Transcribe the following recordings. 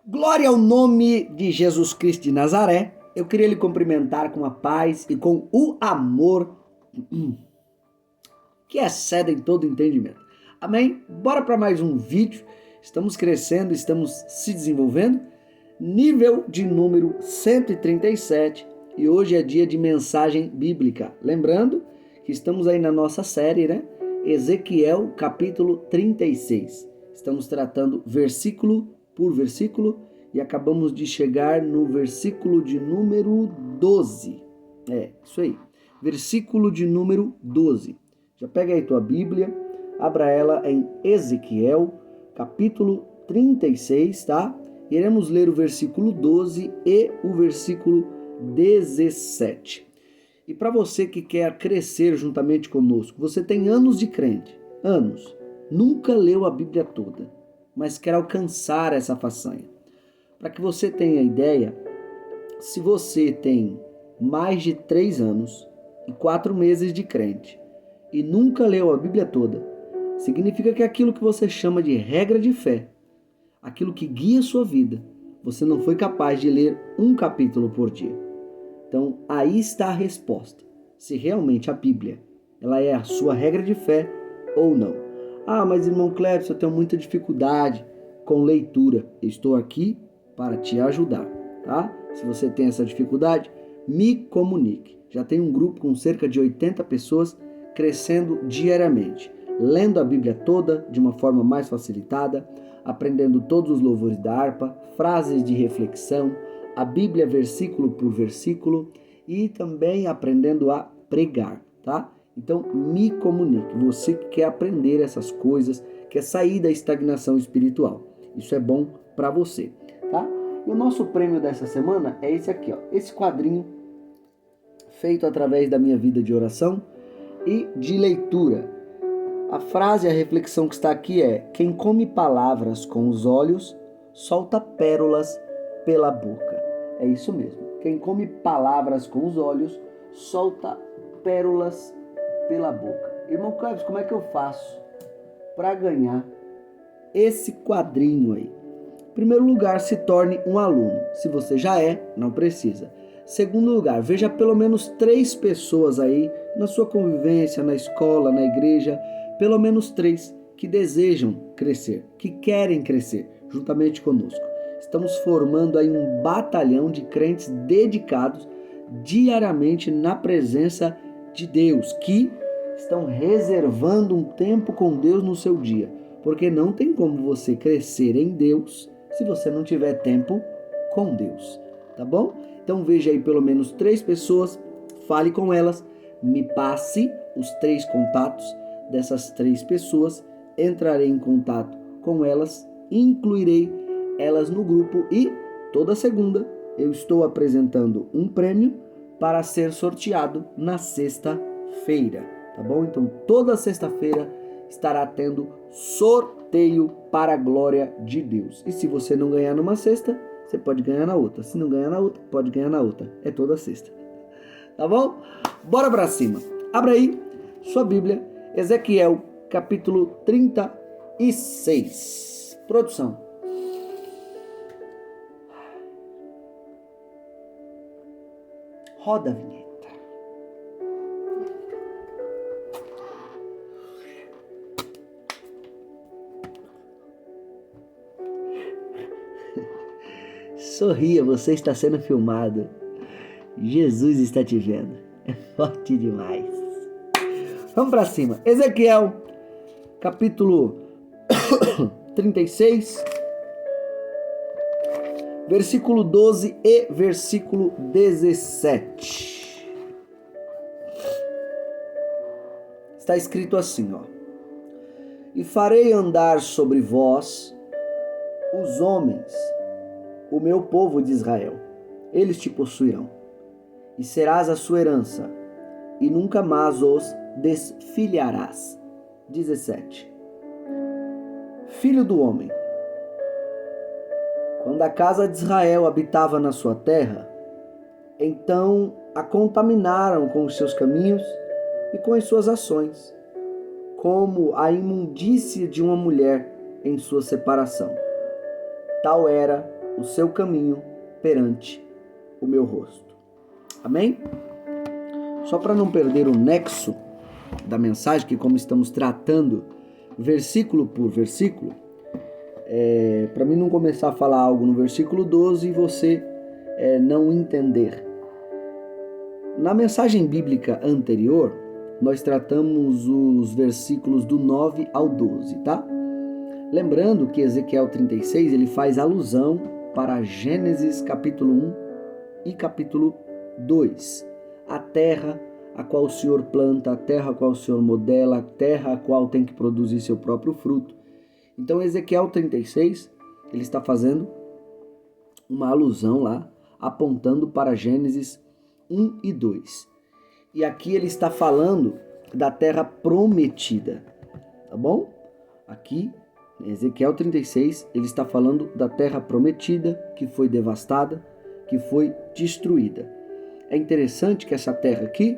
Glória ao nome de Jesus Cristo de Nazaré. Eu queria lhe cumprimentar com a paz e com o amor que excedem todo entendimento. Amém? Bora para mais um vídeo. Estamos crescendo, estamos se desenvolvendo. Nível de número 137 e hoje é dia de mensagem bíblica. Lembrando que estamos aí na nossa série, né? Ezequiel capítulo 36. Estamos tratando versículo por versículo e acabamos de chegar no versículo de número 12. É, isso aí. Versículo de número 12. Já pega aí tua Bíblia, abra ela em Ezequiel capítulo 36, tá? Iremos ler o versículo 12 e o versículo 17. E para você que quer crescer juntamente conosco, você tem anos de crente, anos, nunca leu a Bíblia toda, mas quer alcançar essa façanha. Para que você tenha ideia, se você tem mais de 3 anos e 4 meses de crente e nunca leu a Bíblia toda, significa que aquilo que você chama de regra de fé, aquilo que guia a sua vida, você não foi capaz de ler um capítulo por dia. Então, aí está a resposta. Se realmente a Bíblia ela é a sua regra de fé ou não. Ah, mas irmão Cleves, eu tenho muita dificuldade com leitura. Eu estou aqui para te ajudar, tá? Se você tem essa dificuldade, me comunique. Já tem um grupo com cerca de 80 pessoas crescendo diariamente, lendo a Bíblia toda de uma forma mais facilitada, aprendendo todos os louvores da harpa, frases de reflexão, a Bíblia versículo por versículo e também aprendendo a pregar, tá? Então me comunique, você que quer aprender essas coisas, quer sair da estagnação espiritual. Isso é bom para você, tá? E o nosso prêmio dessa semana é esse aqui, ó, esse quadrinho feito através da minha vida de oração e de leitura. A frase, a reflexão que está aqui é: quem come palavras com os olhos, solta pérolas pela boca. É isso mesmo. Quem come palavras com os olhos, solta pérolas pela boca. Irmão Cleves, como é que eu faço para ganhar esse quadrinho aí? Em primeiro lugar, se torne um aluno. Se você já é, não precisa. Segundo lugar, veja pelo menos 3 pessoas aí na sua convivência, na escola, na igreja, pelo menos 3 que desejam crescer, que querem crescer juntamente conosco. Estamos formando aí um batalhão de crentes dedicados diariamente na presença de Deus, que estão reservando um tempo com Deus no seu dia, porque não tem como você crescer em Deus se você não tiver tempo com Deus, tá bom? Então veja aí pelo menos 3 pessoas, fale com elas, me passe os 3 contatos dessas 3 pessoas, entrarei em contato com elas, incluirei elas no grupo e toda segunda eu estou apresentando um prêmio para ser sorteado na sexta-feira, tá bom? Então toda sexta-feira estará tendo sorteio para a glória de Deus. E se você não ganhar numa sexta, você pode ganhar na outra. Se não ganhar na outra, pode ganhar na outra. É toda sexta. Tá bom? Bora pra cima. Abra aí sua Bíblia, Ezequiel capítulo 36. Produção. Roda a vinheta. Sorria, você está sendo filmado. Jesus está te vendo. É forte demais. Vamos para cima. Ezequiel, capítulo 36, versículo 12 e versículo 17. Está escrito assim, ó: e farei andar sobre vós os homens, o meu povo de Israel. Eles te possuirão, e serás a sua herança, e nunca mais os desfilharás. 17. Filho do homem, quando a casa de Israel habitava na sua terra, então a contaminaram com os seus caminhos e com as suas ações, como a imundície de uma mulher em sua separação. Tal era o seu caminho perante o meu rosto. Amém? Só para não perder o nexo da mensagem, que como estamos tratando versículo por versículo, para mim não começar a falar algo no versículo 12 e você não entender. Na mensagem bíblica anterior, nós tratamos os versículos do 9 ao 12, tá? Lembrando que Ezequiel 36, ele faz alusão para Gênesis capítulo 1 e capítulo 2. A terra a qual o Senhor planta, a terra a qual o Senhor modela, a terra a qual tem que produzir seu próprio fruto. Então Ezequiel 36, ele está fazendo uma alusão lá, apontando para Gênesis 1 e 2. E aqui ele está falando da terra prometida, tá bom? Aqui, em Ezequiel 36, ele está falando da terra prometida, que foi devastada, que foi destruída. É interessante que essa terra aqui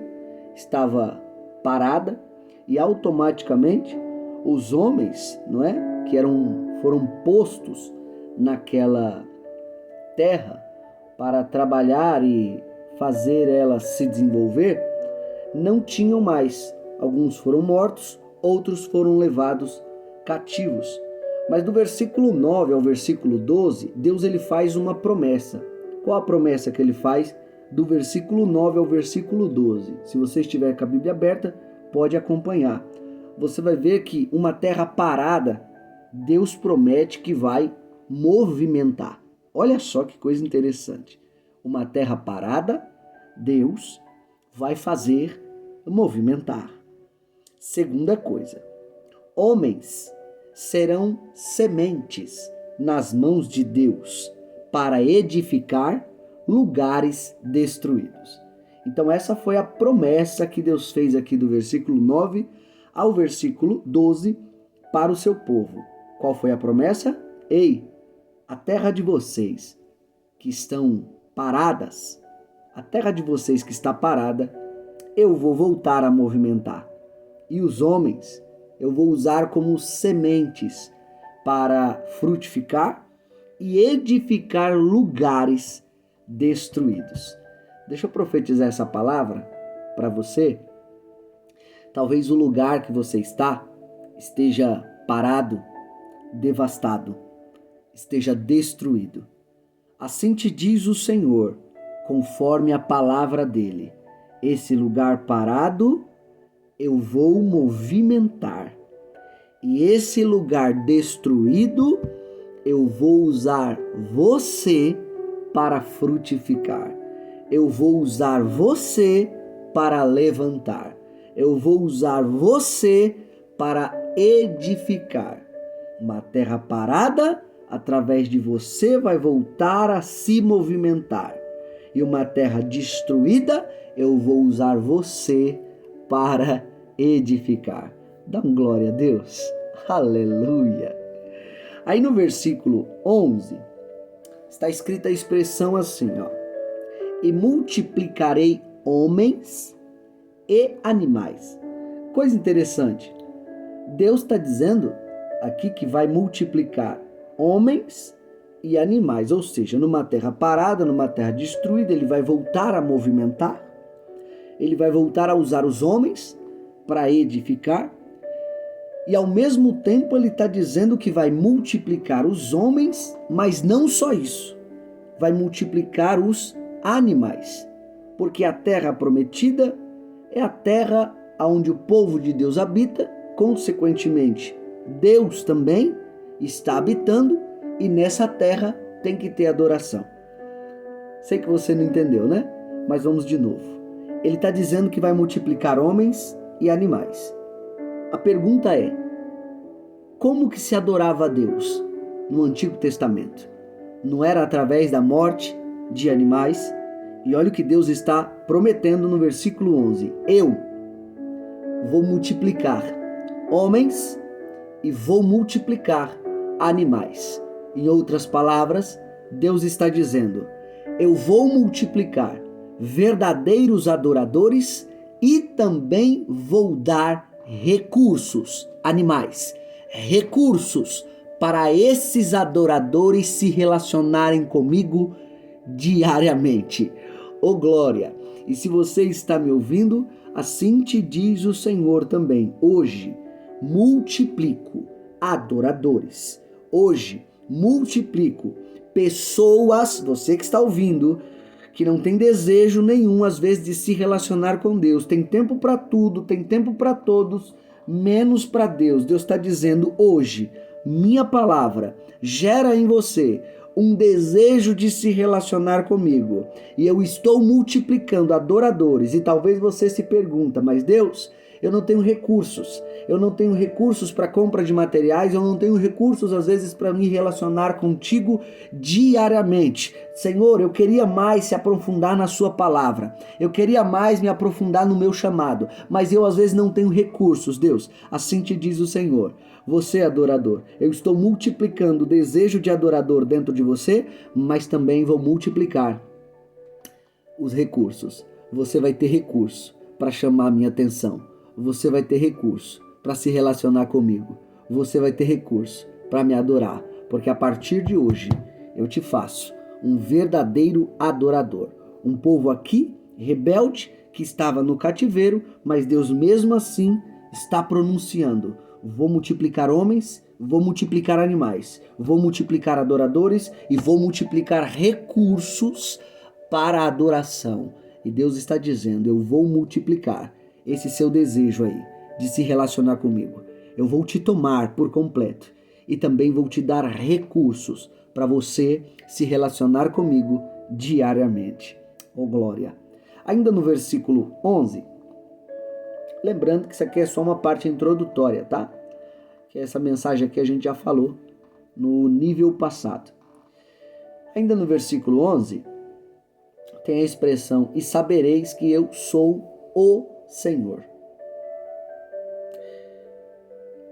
estava parada e automaticamente os homens, não é, que foram postos naquela terra para trabalhar e fazer ela se desenvolver, não tinham mais. Alguns foram mortos, outros foram levados cativos. Mas do versículo 9 ao versículo 12, Deus ele faz uma promessa. Qual a promessa que ele faz? Do versículo 9 ao versículo 12. Se você estiver com a Bíblia aberta, pode acompanhar. Você vai ver que uma terra parada, Deus promete que vai movimentar. Olha só que coisa interessante. Uma terra parada, Deus vai fazer movimentar. Segunda coisa, homens serão sementes nas mãos de Deus para edificar lugares destruídos. Então essa foi a promessa que Deus fez aqui do versículo 9 ao versículo 12 para o seu povo. Qual foi a promessa? Ei, a terra de vocês que estão paradas, a terra de vocês que está parada, eu vou voltar a movimentar. E os homens eu vou usar como sementes para frutificar e edificar lugares destruídos. Deixa eu profetizar essa palavra para você. Talvez o lugar que você está esteja parado, devastado, esteja destruído. Assim te diz o Senhor, conforme a palavra dele: esse lugar parado eu vou movimentar, e esse lugar destruído eu vou usar você para frutificar. Eu vou usar você para levantar. Eu vou usar você para edificar. Uma terra parada, através de você, vai voltar a se movimentar. E uma terra destruída, eu vou usar você para edificar. Dá um glória a Deus. Aleluia. Aí no versículo 11, está escrita a expressão assim, ó: e multiplicarei homens e animais. Coisa interessante. Deus está dizendo aqui que vai multiplicar homens e animais, ou seja, numa terra parada, numa terra destruída, ele vai voltar a movimentar, ele vai voltar a usar os homens para edificar, e ao mesmo tempo ele está dizendo que vai multiplicar os homens, mas não só isso, vai multiplicar os animais, porque a terra prometida é a terra onde o povo de Deus habita, consequentemente, Deus também está habitando, e nessa terra tem que ter adoração. Sei que você não entendeu, né? Mas vamos de novo. Ele está dizendo que vai multiplicar homens e animais. A pergunta é: como que se adorava a Deus no Antigo Testamento? Não era através da morte de animais? E olha o que Deus está prometendo no versículo 11. Eu vou multiplicar homens e vou multiplicar animais. Em outras palavras, Deus está dizendo: eu vou multiplicar verdadeiros adoradores e também vou dar recursos animais, recursos para esses adoradores se relacionarem comigo diariamente. Ô glória! E se você está me ouvindo, assim te diz o Senhor também. Hoje multiplico adoradores. Hoje multiplico pessoas, você que está ouvindo, que não tem desejo nenhum às vezes de se relacionar com Deus. Tem tempo para tudo, tem tempo para todos, menos para Deus. Deus está dizendo hoje, minha palavra gera em você um desejo de se relacionar comigo. E eu estou multiplicando adoradores. E talvez você se pergunta, mas Deus, eu não tenho recursos. Eu não tenho recursos para compra de materiais, eu não tenho recursos às vezes para me relacionar contigo diariamente. Senhor, eu queria mais se aprofundar na sua palavra. Eu queria mais me aprofundar no meu chamado, mas eu às vezes não tenho recursos. Deus, assim te diz o Senhor. Você é adorador. Eu estou multiplicando o desejo de adorador dentro de você, mas também vou multiplicar os recursos. Você vai ter recurso para chamar a minha atenção. Você vai ter recurso para se relacionar comigo. Você vai ter recurso para me adorar, porque a partir de hoje eu te faço um verdadeiro adorador. Um povo aqui rebelde que estava no cativeiro, mas Deus mesmo assim está pronunciando: vou multiplicar homens, vou multiplicar animais, vou multiplicar adoradores e vou multiplicar recursos para a adoração. E Deus está dizendo: eu vou multiplicar esse seu desejo aí de se relacionar comigo. Eu vou te tomar por completo e também vou te dar recursos para você se relacionar comigo diariamente. Oh glória! Ainda no versículo 11, lembrando que isso aqui é só uma parte introdutória, tá? Que essa mensagem aqui a gente já falou no nível passado. Ainda no versículo 11, tem a expressão: e sabereis que eu sou o Senhor.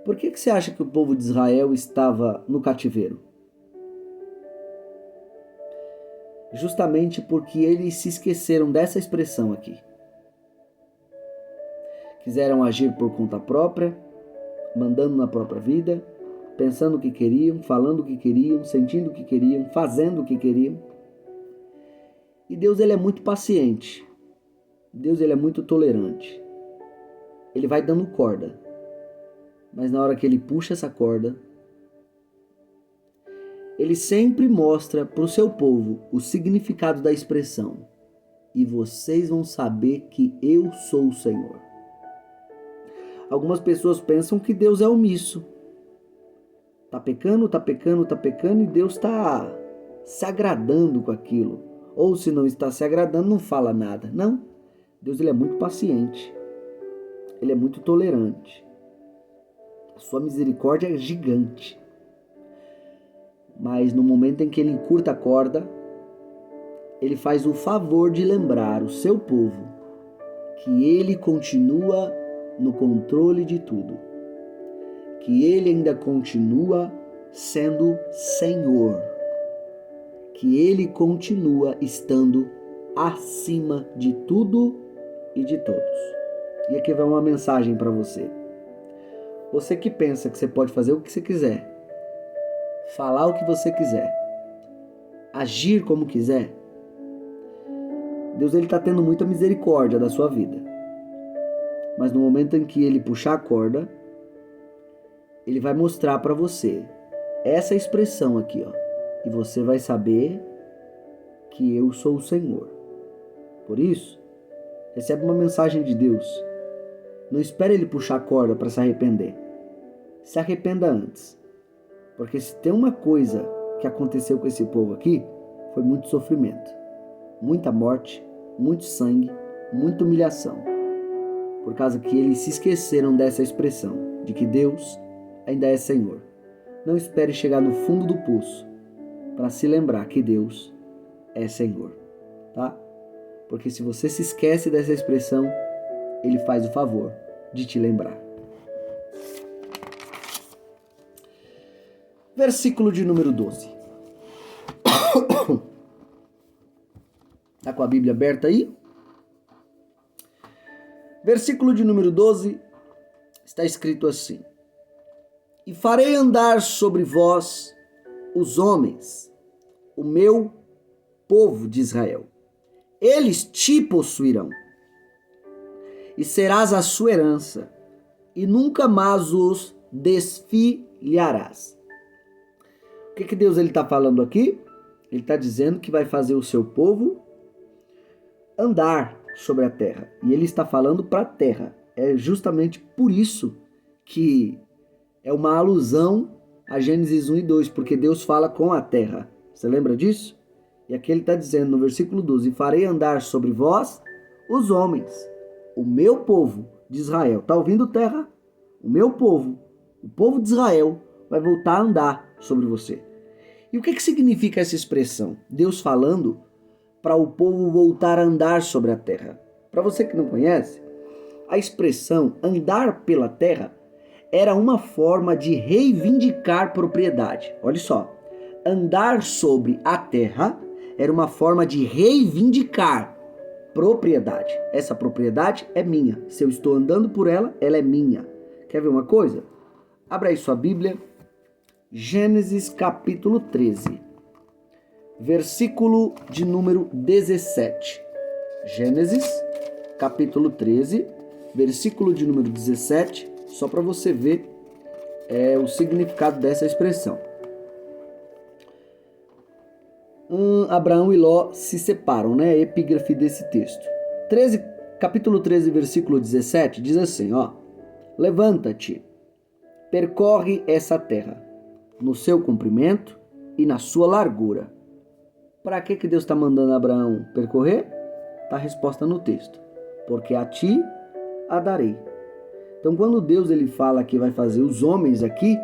Por que você acha que o povo de Israel estava no cativeiro? Justamente porque eles se esqueceram dessa expressão aqui. Quiseram agir por conta própria, mandando na própria vida, pensando o que queriam, falando o que queriam, sentindo o que queriam, fazendo o que queriam. E Deus, ele é muito paciente. Deus, ele é muito tolerante. Ele vai dando corda. Mas na hora que ele puxa essa corda, ele sempre mostra para o seu povo o significado da expressão: e vocês vão saber que eu sou o Senhor. Algumas pessoas pensam que Deus é omisso. Tá pecando, tá pecando, tá pecando, e Deus está se agradando com aquilo. Ou se não está se agradando, não fala nada. Não. Deus, ele é muito paciente. Ele é muito tolerante. A sua misericórdia é gigante. Mas no momento em que ele encurta a corda, ele faz o favor de lembrar o seu povo que ele continua no controle de tudo. Que ele ainda continua sendo Senhor. Que ele continua estando acima de tudo e de todos. E aqui vai uma mensagem para você. Você que pensa que você pode fazer o que você quiser, falar o que você quiser, agir como quiser, Deus, ele está tendo muita misericórdia da sua vida. Mas no momento em que ele puxar a corda, ele vai mostrar para você essa expressão aqui, ó. E você vai saber que eu sou o Senhor. Por isso, recebe uma mensagem de Deus. Não espere ele puxar a corda para se arrepender. Se arrependa antes. Porque se tem uma coisa que aconteceu com esse povo aqui, foi muito sofrimento. Muita morte, muito sangue, muita humilhação. Por causa que eles se esqueceram dessa expressão, de que Deus ainda é Senhor. Não espere chegar no fundo do poço para se lembrar que Deus é Senhor, tá? Porque se você se esquece dessa expressão, ele faz o favor de te lembrar. Versículo de número 12. Tá com a Bíblia aberta aí? Versículo de número 12 está escrito assim: E farei andar sobre vós os homens, o meu povo de Israel. Eles te possuirão, e serás a sua herança, e nunca mais os desfilharás. O que Deus está falando aqui? Ele está dizendo que vai fazer o seu povo andar sobre a terra. E ele está falando para a terra. É justamente por isso que é uma alusão a Gênesis 1 e 2, porque Deus fala com a terra. Você lembra disso? E aqui ele está dizendo no versículo 12: farei andar sobre vós os homens, o meu povo de Israel. Está ouvindo, terra? O meu povo, o povo de Israel, vai voltar a andar sobre você. E o que significa essa expressão? Deus falando para o povo voltar a andar sobre a terra. Para você que não conhece, a expressão andar pela terra era uma forma de reivindicar propriedade. Olha só, andar sobre a terra era uma forma de reivindicar propriedade. Essa propriedade é minha. Se eu estou andando por ela, ela é minha. Quer ver uma coisa? Abra aí sua Bíblia. Gênesis capítulo 13, versículo de número 17. Gênesis capítulo 13, versículo de número 17, só para você ver o significado dessa expressão. Abraão e Ló se separam, né? A epígrafe desse texto. Capítulo 13, versículo 17, diz assim, ó: levanta-te, percorre essa terra, no seu comprimento e na sua largura. Para que Deus está mandando Abraão percorrer? Está a resposta no texto. Porque a ti a darei. Então, quando Deus ele fala que vai fazer os homens aqui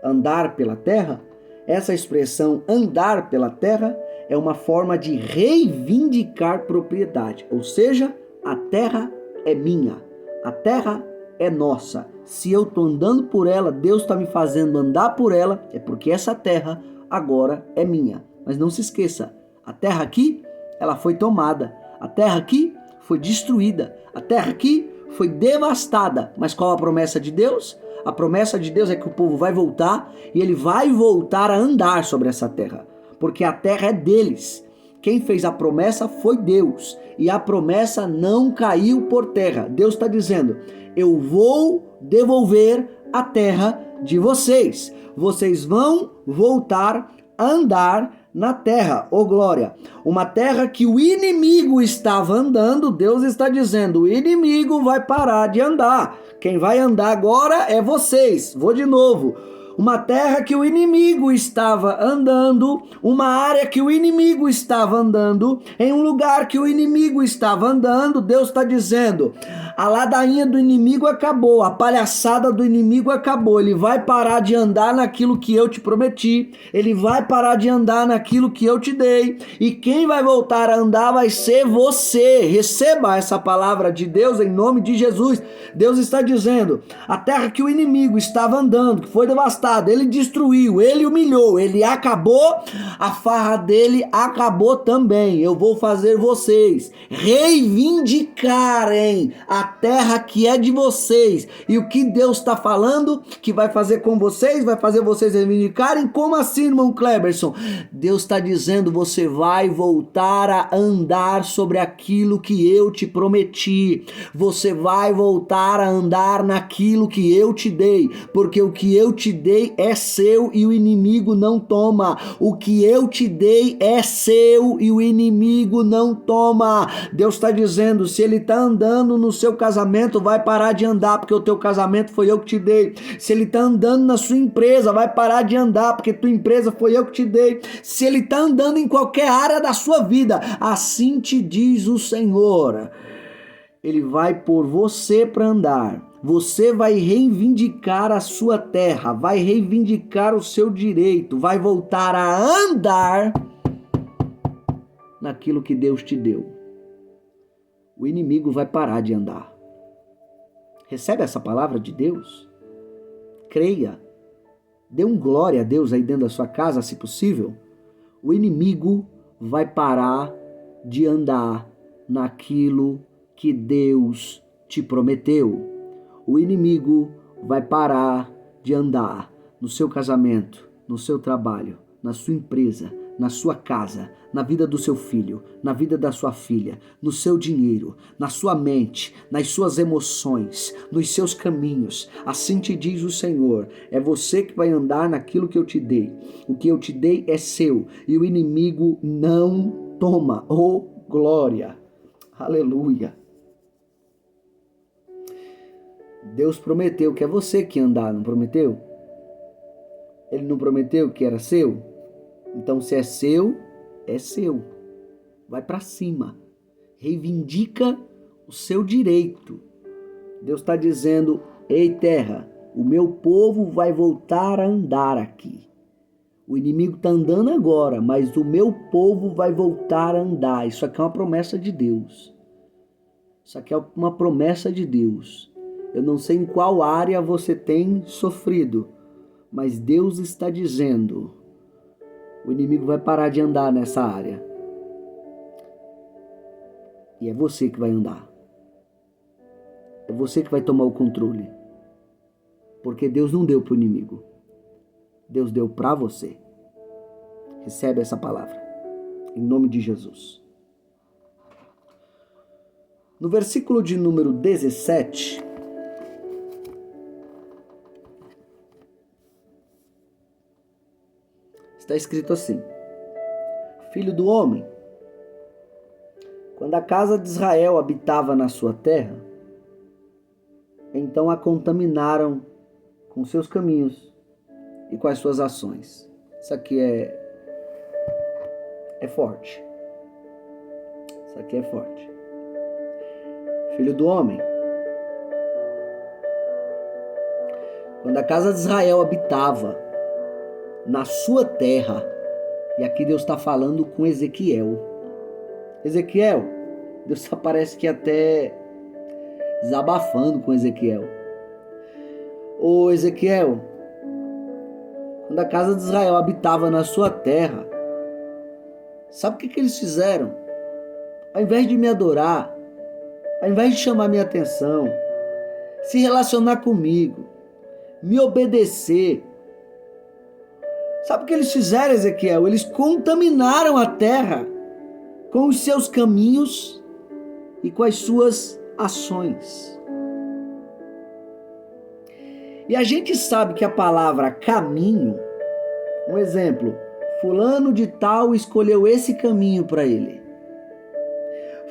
andar pela terra, essa expressão andar pela terra é uma forma de reivindicar propriedade. Ou seja, a terra é minha, a terra é nossa. Se eu estou andando por ela, Deus está me fazendo andar por ela, é porque essa terra agora é minha. Mas não se esqueça, a terra aqui, ela foi tomada. A terra aqui foi destruída. A terra aqui foi devastada. Mas qual a promessa de Deus? A promessa de Deus é que o povo vai voltar e ele vai voltar a andar sobre essa terra. Porque a terra é deles. Quem fez a promessa foi Deus. E a promessa não caiu por terra. Deus está dizendo: eu vou devolver a terra de vocês. Vocês vão voltar a andar na terra, ô glória. Uma terra que o inimigo estava andando, Deus está dizendo: o inimigo vai parar de andar. Quem vai andar agora é vocês. Vou de novo. Uma terra que o inimigo estava andando, uma área que o inimigo estava andando, em um lugar que o inimigo estava andando, Deus está dizendo: a ladainha do inimigo acabou, a palhaçada do inimigo acabou, ele vai parar de andar naquilo que eu te prometi, ele vai parar de andar naquilo que eu te dei, e quem vai voltar a andar vai ser você. Receba essa palavra de Deus em nome de Jesus. Deus está dizendo: a terra que o inimigo estava andando, que foi devastada, ele destruiu, ele humilhou, ele acabou, a farra dele acabou também. Eu vou fazer vocês reivindicarem a terra que é de vocês. E o que Deus está falando que vai fazer com vocês? Vai fazer vocês reivindicarem? Como assim, irmão Kleberson? Deus está dizendo: você vai voltar a andar sobre aquilo que eu te prometi. Você vai voltar a andar naquilo que eu te dei, porque o que eu te dei é seu e o inimigo não toma. O que eu te dei é seu e o inimigo não toma. Deus está dizendo: se ele está andando no seu casamento, vai parar de andar, porque o teu casamento foi eu que te dei. Se ele está andando na sua empresa, vai parar de andar, porque tua empresa foi eu que te dei. Se ele está andando em qualquer área da sua vida, assim te diz o Senhor, ele vai pôr você para andar. Você vai reivindicar a sua terra, vai reivindicar o seu direito, vai voltar a andar naquilo que Deus te deu. O inimigo vai parar de andar. Recebe essa palavra de Deus? Creia. Dê um glória a Deus aí dentro da sua casa, se possível. O inimigo vai parar de andar naquilo que Deus te prometeu. O inimigo vai parar de andar no seu casamento, no seu trabalho, na sua empresa, na sua casa, na vida do seu filho, na vida da sua filha, no seu dinheiro, na sua mente, nas suas emoções, nos seus caminhos. Assim te diz o Senhor, é você que vai andar naquilo que eu te dei. O que eu te dei é seu e o inimigo não toma. Oh, glória! Aleluia! Deus prometeu que é você que andar, não prometeu? Ele não prometeu que era seu? Então, se é seu, é seu. Vai para cima. Reivindica o seu direito. Deus está dizendo, ei terra, o meu povo vai voltar a andar aqui. O inimigo está andando agora, mas o meu povo vai voltar a andar. Isso aqui é uma promessa de Deus. Isso aqui é uma promessa de Deus. Eu não sei em qual área você tem sofrido, mas Deus está dizendo, o inimigo vai parar de andar nessa área. E é você que vai andar. É você que vai tomar o controle. Porque Deus não deu para o inimigo. Deus deu para você. Recebe essa palavra. Em nome de Jesus. No versículo de número 17... está escrito assim: Filho do homem, quando a casa de Israel habitava na sua terra, então a contaminaram com seus caminhos e com as suas ações. Isso aqui é forte. Isso aqui é forte. Filho do homem, quando a casa de Israel habitava na sua terra, e aqui Deus está falando com Ezequiel. Ezequiel, Deus parece que até desabafando com Ezequiel. Ô Ezequiel, quando a casa de Israel habitava na sua terra, sabe o que eles fizeram? Ao invés de me adorar, ao invés de chamar minha atenção, se relacionar comigo, me obedecer, sabe o que eles fizeram, Ezequiel? Eles contaminaram a terra com os seus caminhos e com as suas ações. E a gente sabe que a palavra caminho, um exemplo, fulano de tal escolheu esse caminho para ele.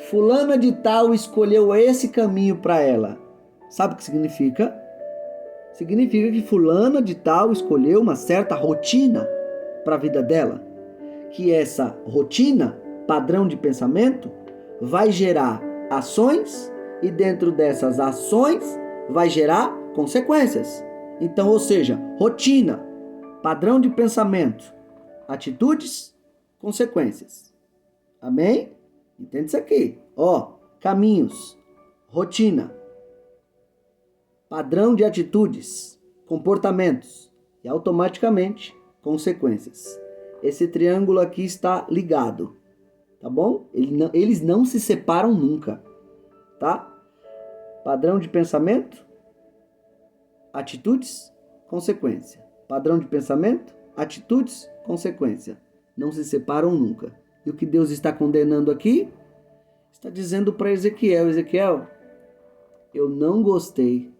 Fulana de tal escolheu esse caminho para ela. Sabe o que significa? Significa que fulana de tal escolheu uma certa rotina para a vida dela. Que essa rotina, padrão de pensamento, vai gerar ações e dentro dessas ações vai gerar consequências. Então, ou seja, rotina, padrão de pensamento, atitudes, consequências. Amém? Entende isso aqui? Caminhos, rotina, padrão de atitudes, comportamentos e automaticamente consequências. Esse triângulo aqui está ligado, tá bom? Eles não se separam nunca, tá? Padrão de pensamento, atitudes, consequência. Padrão de pensamento, atitudes, consequência. Não se separam nunca. E o que Deus está condenando aqui? Está dizendo para Ezequiel, Ezequiel, eu não gostei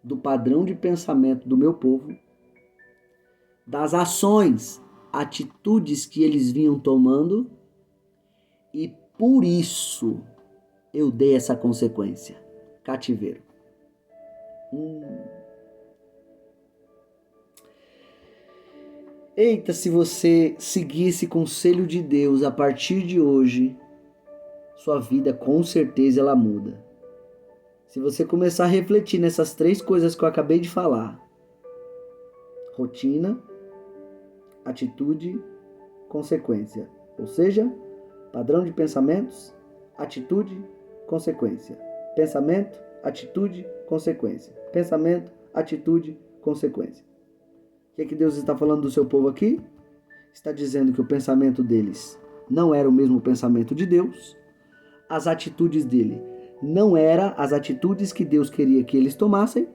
do padrão de pensamento do meu povo, das ações, atitudes que eles vinham tomando, e por isso eu dei essa consequência, cativeiro. Eita, se você seguir esse conselho de Deus a partir de hoje, sua vida com certeza ela muda. Se você começar a refletir nessas 3 coisas que eu acabei de falar: rotina, atitude, consequência. Ou seja, padrão de pensamentos, atitude, consequência. Pensamento, atitude, consequência. Pensamento, atitude, consequência. O que é que Deus está falando do seu povo aqui? Está dizendo que o pensamento deles não era o mesmo pensamento de Deus. As atitudes dele não eram as atitudes que Deus queria que eles tomassem.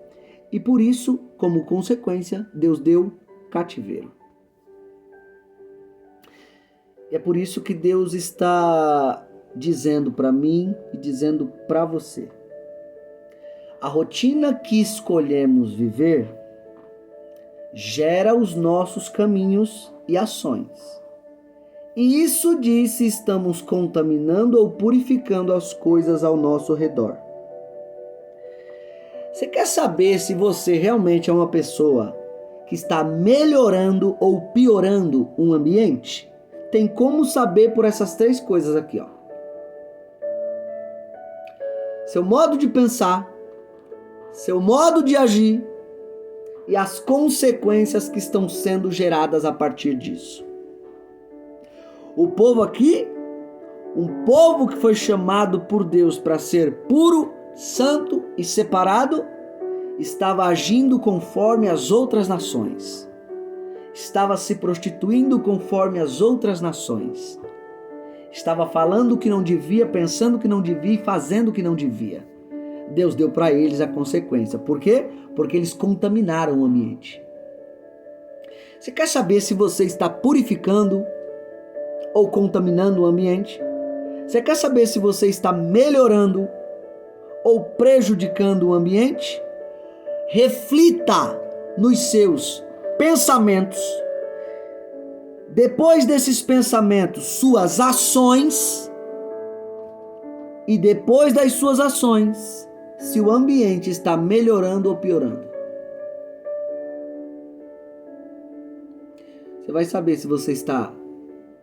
E por isso, como consequência, Deus deu cativeiro. É por isso que Deus está dizendo para mim e dizendo para você: a rotina que escolhemos viver gera os nossos caminhos e ações. E isso diz se estamos contaminando ou purificando as coisas ao nosso redor. Você quer saber se você realmente é uma pessoa que está melhorando ou piorando um ambiente? Tem como saber por essas 3 coisas aqui, ó. Seu modo de pensar, seu modo de agir e as consequências que estão sendo geradas a partir disso. O povo aqui, um povo que foi chamado por Deus para ser puro, santo e separado, estava agindo conforme as outras nações. Estava se prostituindo conforme as outras nações. Estava falando o que não devia, pensando o que não devia e fazendo o que não devia. Deus deu para eles a consequência. Por quê? Porque eles contaminaram o ambiente. Você quer saber se você está purificando ou contaminando o ambiente? Você quer saber se você está melhorando ou prejudicando o ambiente? Reflita nos seus pensamentos. Depois desses pensamentos, suas ações. E depois das suas ações, se o ambiente está melhorando ou piorando. Você vai saber se você está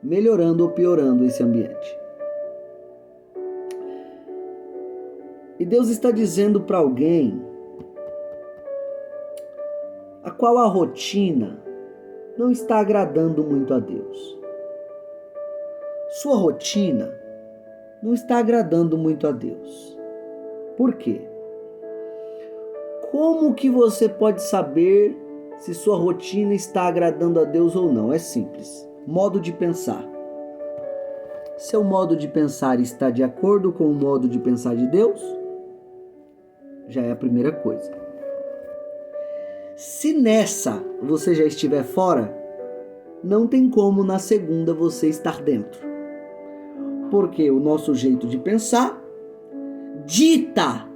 melhorando ou piorando esse ambiente. E Deus está dizendo para alguém a qual a rotina não está agradando muito a Deus. Sua rotina não está agradando muito a Deus. Por quê? Como que você pode saber se sua rotina está agradando a Deus ou não? É simples. Modo de pensar. Seu modo de pensar está de acordo com o modo de pensar de Deus? Já é a primeira coisa. Se nessa você já estiver fora, não tem como na segunda você estar dentro. Porque o nosso jeito de pensar dita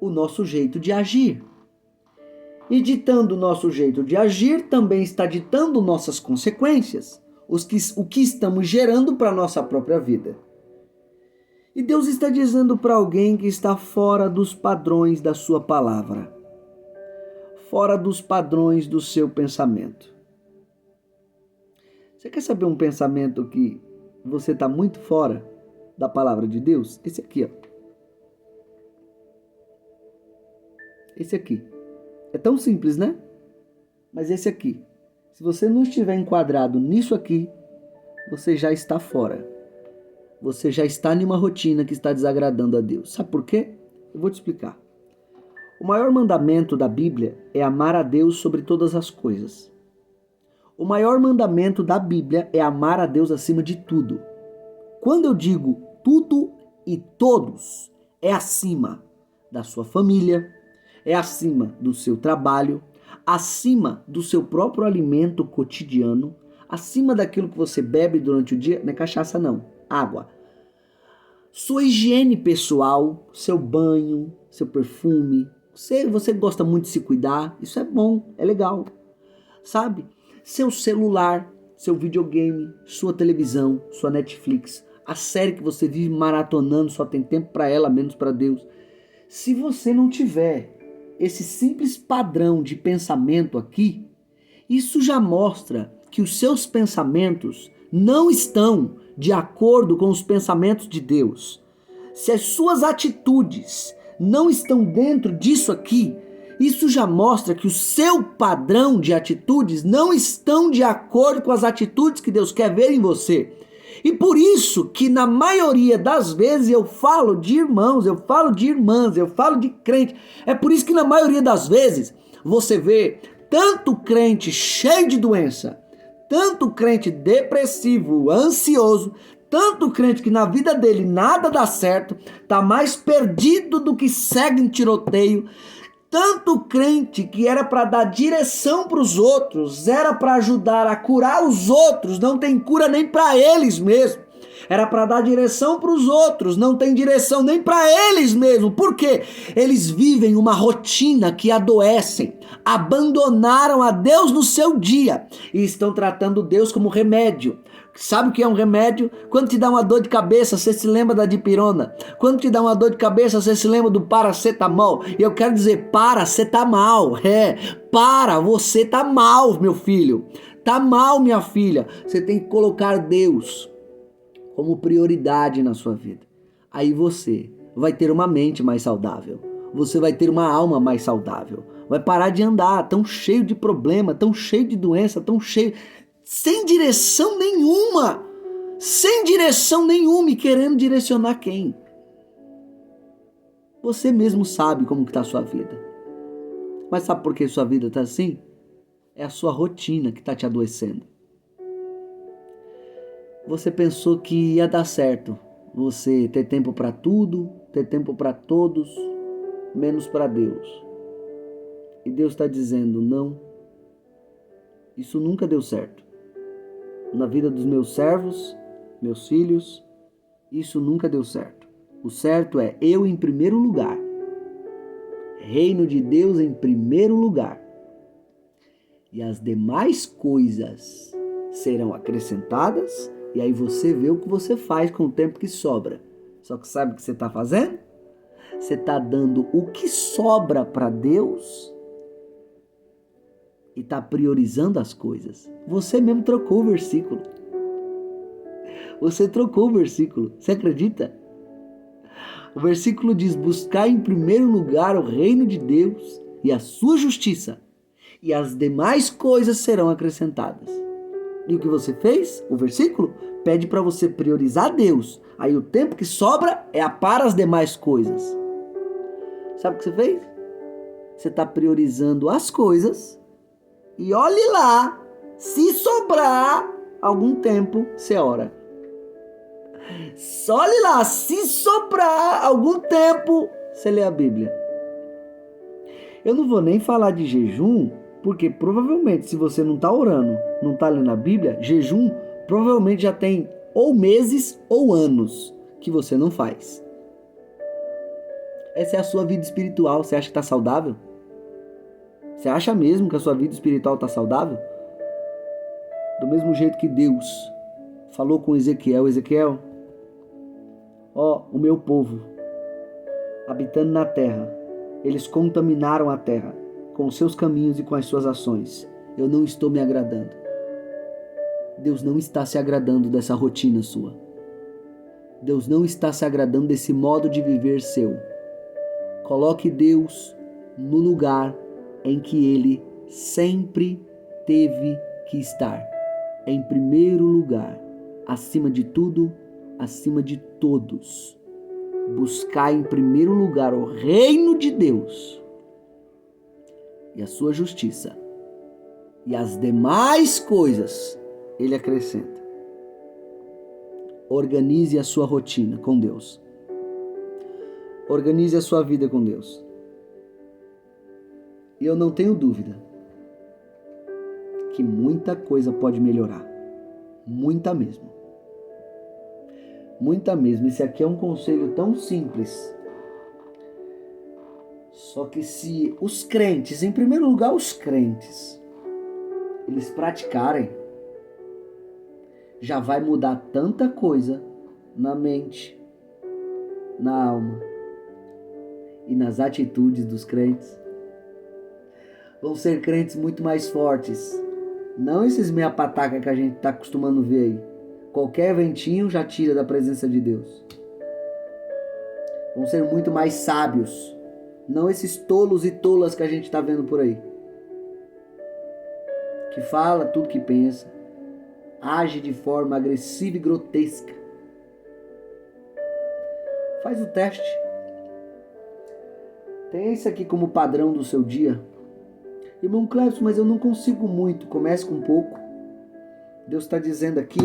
o nosso jeito de agir. E ditando o nosso jeito de agir, também está ditando nossas consequências, o que estamos gerando para a nossa própria vida. E Deus está dizendo para alguém que está fora dos padrões da sua palavra, fora dos padrões do seu pensamento. Você quer saber um pensamento que você está muito fora da palavra de Deus? Esse aqui, ó. Esse aqui. É tão simples, né? Mas esse aqui. Se você não estiver enquadrado nisso aqui, você já está fora. Você já está em uma rotina que está desagradando a Deus. Sabe por quê? Eu vou te explicar. O maior mandamento da Bíblia é amar a Deus sobre todas as coisas. O maior mandamento da Bíblia é amar a Deus acima de tudo. Quando eu digo tudo e todos, é acima da sua família, é acima do seu trabalho, acima do seu próprio alimento cotidiano, acima daquilo que você bebe durante o dia. Não é cachaça não, água. Sua higiene pessoal, seu banho, seu perfume. Você gosta muito de se cuidar, isso é bom, é legal, sabe? Seu celular, seu videogame, sua televisão, sua Netflix, a série que você vive maratonando, só tem tempo para ela, menos para Deus. Se você não tiver esse simples padrão de pensamento aqui, isso já mostra que os seus pensamentos não estão de acordo com os pensamentos de Deus. Se as suas atitudes não estão dentro disso aqui, isso já mostra que o seu padrão de atitudes não estão de acordo com as atitudes que Deus quer ver em você. E por isso que na maioria das vezes eu falo de irmãos, eu falo de irmãs, eu falo de crente. É por isso que na maioria das vezes você vê tanto crente cheio de doença, tanto crente depressivo, ansioso, tanto crente que na vida dele nada dá certo, tá mais perdido do que segue em tiroteio, tanto crente que era para dar direção para os outros, era para ajudar a curar os outros, não tem cura nem para eles mesmos. Era para dar direção para os outros, não tem direção nem para eles mesmos. Por quê? Eles vivem uma rotina que adoecem, abandonaram a Deus no seu dia e estão tratando Deus como remédio. Sabe o que é um remédio? Quando te dá uma dor de cabeça, você se lembra da dipirona. Quando te dá uma dor de cabeça, você se lembra do paracetamol. E eu quero dizer, você tá mal. Você tá mal, meu filho. Tá mal, minha filha. Você tem que colocar Deus como prioridade na sua vida. Aí você vai ter uma mente mais saudável. Você vai ter uma alma mais saudável. Vai parar de andar tão cheio de problema, tão cheio de doença, tão cheio... sem direção nenhuma. Sem direção nenhuma e querendo direcionar quem? Você mesmo sabe como está a sua vida. Mas sabe por que sua vida está assim? É a sua rotina que está te adoecendo. Você pensou que ia dar certo. Você ter tempo para tudo, ter tempo para todos, menos para Deus. E Deus está dizendo, não. Isso nunca deu certo. Na vida dos meus servos, meus filhos, isso nunca deu certo. O certo é eu em primeiro lugar. Reino de Deus em primeiro lugar. E as demais coisas serão acrescentadas. E aí você vê o que você faz com o tempo que sobra. Só que sabe o que você está fazendo? Você está dando o que sobra para Deus e está priorizando as coisas. Você mesmo trocou o versículo. Você trocou o versículo. Você acredita? O versículo diz, buscar em primeiro lugar o reino de Deus e a sua justiça, e as demais coisas serão acrescentadas. E o que você fez? O versículo pede para você priorizar Deus. Aí o tempo que sobra é para as demais coisas. Sabe o que você fez? Você está priorizando as coisas e olhe lá, se sobrar algum tempo, você ora. Olhe lá, se sobrar algum tempo, você lê a Bíblia. Eu não vou nem falar de jejum, porque provavelmente se você não está orando, não está lendo a Bíblia, jejum provavelmente já tem ou meses ou anos que você não faz. Essa é a sua vida espiritual. Você acha que está saudável? Você acha mesmo que a sua vida espiritual está saudável? Do mesmo jeito que Deus falou com Ezequiel, o meu povo, habitando na terra, eles contaminaram a terra com os seus caminhos e com as suas ações. Eu não estou me agradando. Deus não está se agradando dessa rotina sua. Deus não está se agradando desse modo de viver seu. Coloque Deus no lugar em que Ele sempre teve que estar. Em primeiro lugar, acima de tudo, acima de todos. Buscar em primeiro lugar o reino de Deus e a sua justiça. E as demais coisas Ele acrescenta. Organize a sua rotina com Deus. Organize a sua vida com Deus. E eu não tenho dúvida que muita coisa pode melhorar. Muita mesmo. Muita mesmo. Esse aqui é um conselho tão simples. Só que se os crentes, em primeiro lugar os crentes, eles praticarem, já vai mudar tanta coisa na mente, na alma e nas atitudes dos crentes. Vão ser crentes muito mais fortes. Não esses meia pataca que a gente está acostumando ver aí. Qualquer ventinho já tira da presença de Deus. Vão ser muito mais sábios. Não esses tolos e tolas que a gente está vendo por aí. Que fala tudo que pensa. Age de forma agressiva e grotesca. Faz o teste. Tenha isso aqui como padrão do seu dia. Irmão Cleves, mas eu não consigo muito. Comece com pouco. Deus está dizendo aqui,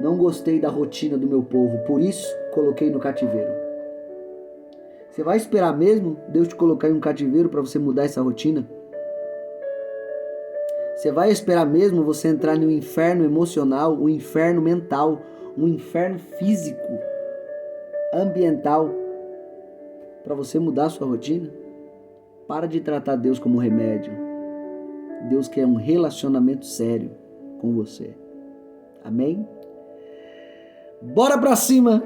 não gostei da rotina do meu povo, por isso coloquei no cativeiro. Você vai esperar mesmo Deus te colocar em um cativeiro para você mudar essa rotina? Você vai esperar mesmo você entrar no inferno emocional, um inferno mental, um inferno físico, ambiental, para você mudar a sua rotina? Para de tratar Deus como remédio. Deus quer um relacionamento sério com você. Amém? Bora pra cima!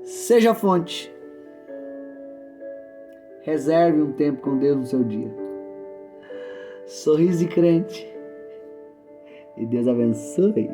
Seja fonte. Reserve um tempo com Deus no seu dia. Sorriso de crente. E Deus abençoe.